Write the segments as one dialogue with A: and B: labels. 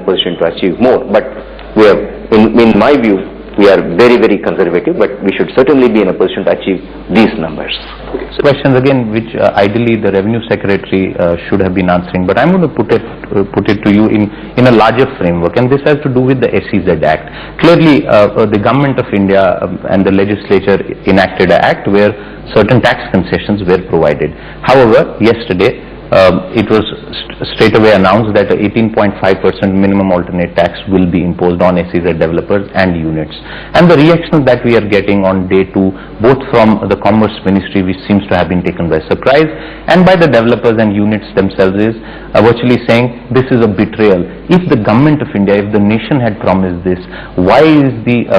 A: position to achieve more. But we have, in my view, we are very, very conservative, but we should certainly be in a position to achieve these numbers.
B: Okay. So questions again, which ideally the Revenue Secretary should have been answering, but I'm going to put it to you in a larger framework, and this has to do with the SEZ Act. Clearly, the Government of India and the legislature enacted an act where certain tax concessions were provided. However, yesterday, it was straight away announced that 18.5% minimum alternate tax will be imposed on SEZ developers and units. And the reaction that we are getting on day 2, both from the Commerce Ministry, which seems to have been taken by surprise, and by the developers and units themselves, is virtually saying this is a betrayal. If the Government of India, if the nation had promised this, why is the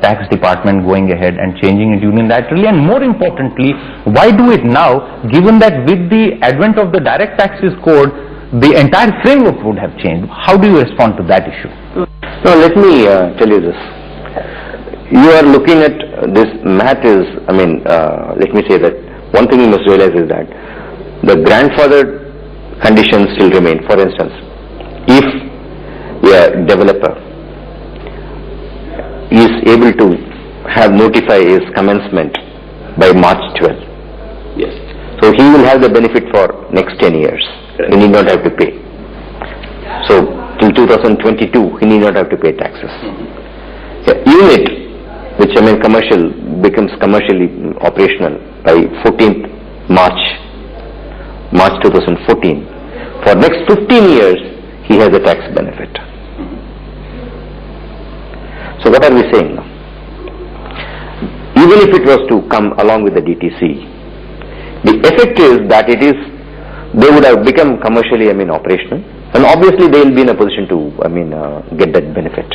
B: tax department going ahead and changing it unilaterally? And more importantly, why do it now, given that with the advent of the direct taxes code, the entire framework would have changed? How do you respond to that issue?
A: Now, let me tell you this. You are looking at this math is, let me say that one thing you must realize is that the grandfathered conditions still remain. For instance, if a developer is able to have notify his commencement by March 12,
B: yes,
A: so he will have the benefit for next 10 years. He need not have to pay. So till 2022, he need not have to pay taxes. Unit, which commercial, becomes commercially operational by 14th March 2014. For next 15 years, he has a tax benefit. So what are we saying now? Even if it was to come along with the DTC, the effect is that they would have become commercially, operational, and obviously they will be in a position to, get that benefit.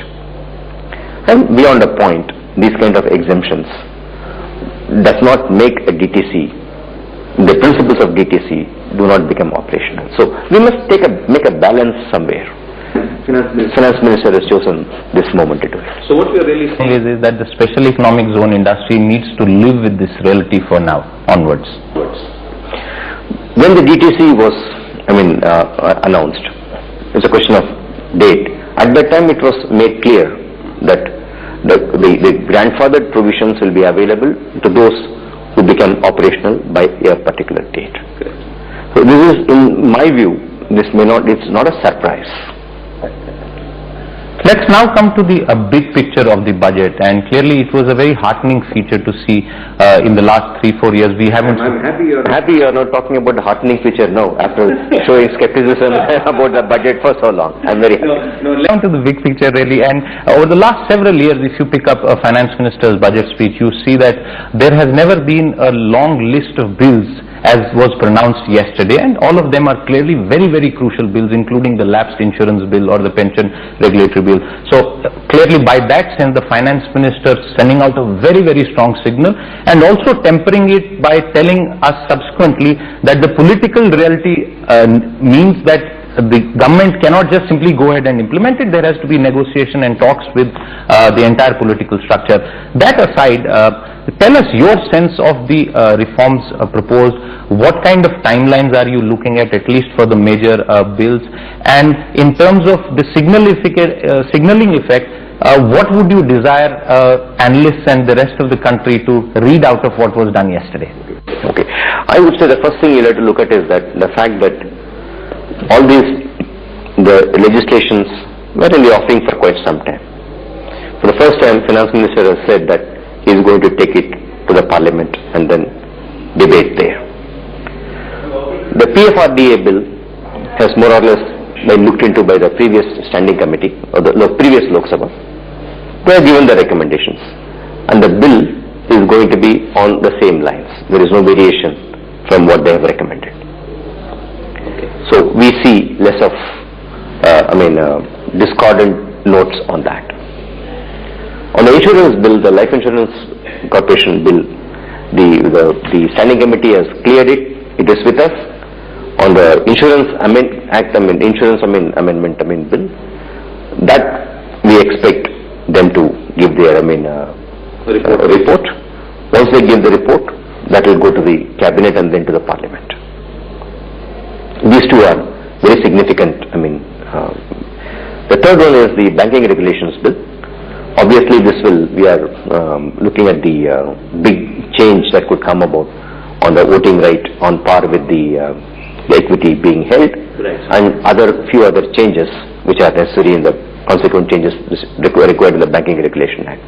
A: And beyond a point, these kind of exemptions does not make a DTC, the principles of DTC do not become operational. So we must make a balance somewhere. Finance Minister has chosen this moment to do it.
B: So what we are really saying is that the special economic zone industry needs to live with this reality for now, onwards.
A: When the DTC was, announced, it's a question of date. At that time it was made clear that the grandfathered provisions will be available to those who become operational by a particular date. So this is, in my view, it's not a surprise.
B: Let's now come to the big picture of the budget, and clearly it was a very heartening feature to see in the last 3-4 years. We haven't.
A: I'm happy you're not talking about the heartening feature now, after showing skepticism about the budget for so long. I'm very happy.
B: Down to the big picture really, and over the last several years, if you pick up a finance minister's budget speech, you see that there has never been a long list of bills as was pronounced yesterday, and all of them are clearly very, very crucial bills, including the lapsed insurance bill or the pension regulatory bill. So clearly by that sense, the finance minister sending out a very, very strong signal, and also tempering it by telling us subsequently that the political reality means that the government cannot just simply go ahead and implement it. There has to be negotiation and talks with the entire political structure. That aside, tell us your sense of the reforms proposed. What kind of timelines are you looking at least for the major bills? And in terms of the signaling effect, what would you desire analysts and the rest of the country to read out of what was done yesterday?
A: Okay. I would say the first thing you have to look at is that the fact that all the legislations were in the offing for quite some time. For the first time, Finance Minister has said that he is going to take it to the Parliament and then debate there. The PFRDA bill has more or less been looked into by the previous standing committee, or the previous Lok Sabha. They have given the recommendations, and the bill is going to be on the same lines. There is no variation from what they have recommended. So we see less of, discordant notes on that. On the insurance bill, the Life Insurance Corporation bill, the standing committee has cleared it. It is with us. On the Insurance Amendment bill, that we expect them to give their report. Once they give the report, that will go to the cabinet and then to the Parliament. These two are very significant The third one is the banking regulations bill. Obviously, we are looking at the big change that could come about on the voting right on par with the equity being held, and few other changes which are necessary in the consequent changes required in the Banking Regulation Act.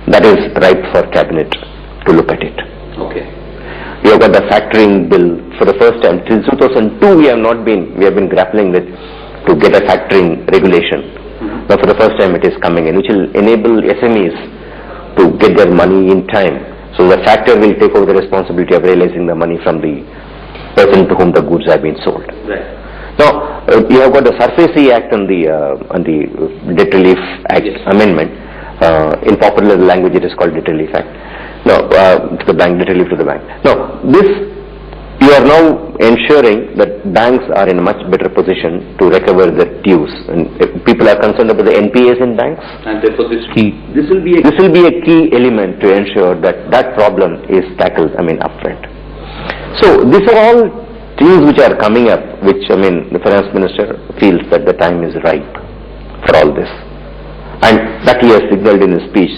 A: That is ripe for Cabinet to look at it.
C: Okay.
A: We have got the factoring bill for the first time. Till 2002 we have been grappling with to get a factoring regulation. Now for the first time it is coming in, which will enable SMEs to get their money in time. So the factor will take over the responsibility of realizing the money from the person to whom the goods have been sold.
C: Right.
A: Now you have got the SURFACE Act and the Debt Relief Act amendment. In popular language it is called Debt Relief Act. Now to the bank, debt relief to the bank. Now this, you are now ensuring that banks are in a much better position to recover the dues, and if people are concerned about the NPAs in banks,
C: and therefore this will be
A: a key element to ensure that that problem is tackled, upfront. So these are all things which are coming up, which the Finance Minister feels that the time is ripe for all this, and that he has signalled in his speech.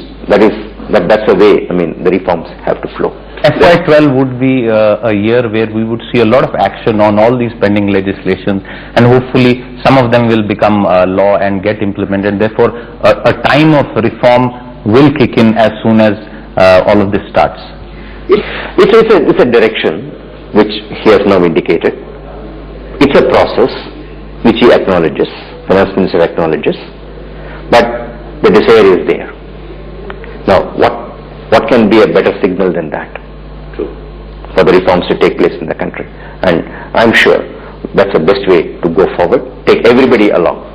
A: That's the way the reforms have to flow.
B: FY12 would be a year where we would see a lot of action on all these pending legislations, and hopefully some of them will become law and get implemented. Therefore, a time of reform will kick in as soon as all of this starts.
A: It's a direction which he has now indicated. It's a process which he acknowledges, Finance Minister acknowledges, but the desire is there. Now, what can be a better signal than that?
C: True.
A: For the reforms to take place in the country? And I'm sure that's the best way to go forward. Take everybody along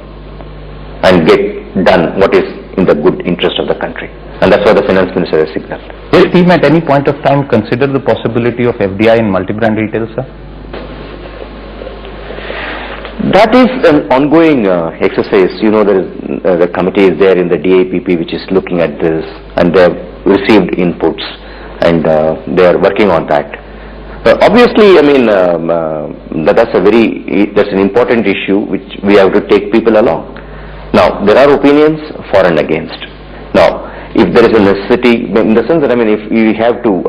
A: and get done what is in the good interest of the country. And that's what the Finance Minister has signaled.
B: Will team at any point of time consider the possibility of FDI in multi-brand retail, sir?
A: That is an ongoing exercise. There is the committee is there in the DAPP which is looking at this, and they have received inputs, and they are working on that. Obviously, that's an important issue which we have to take people along. Now, there are opinions for and against. Now, if there is a necessity, in the sense that if we have to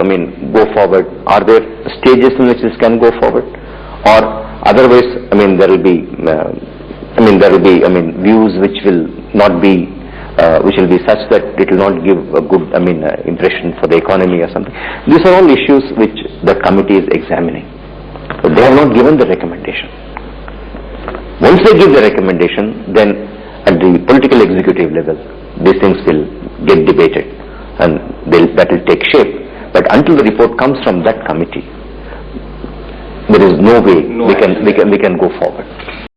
A: go forward, are there stages in which this can go forward, or otherwise, there will be views which will not be, which will be such that it will not give a good, impression for the economy or something. These are all issues which the committee is examining. But they have not given the recommendation. Once they give the recommendation, then at the political executive level, these things will get debated, and that will take shape. But until the report comes from that committee, there is no way we can go forward.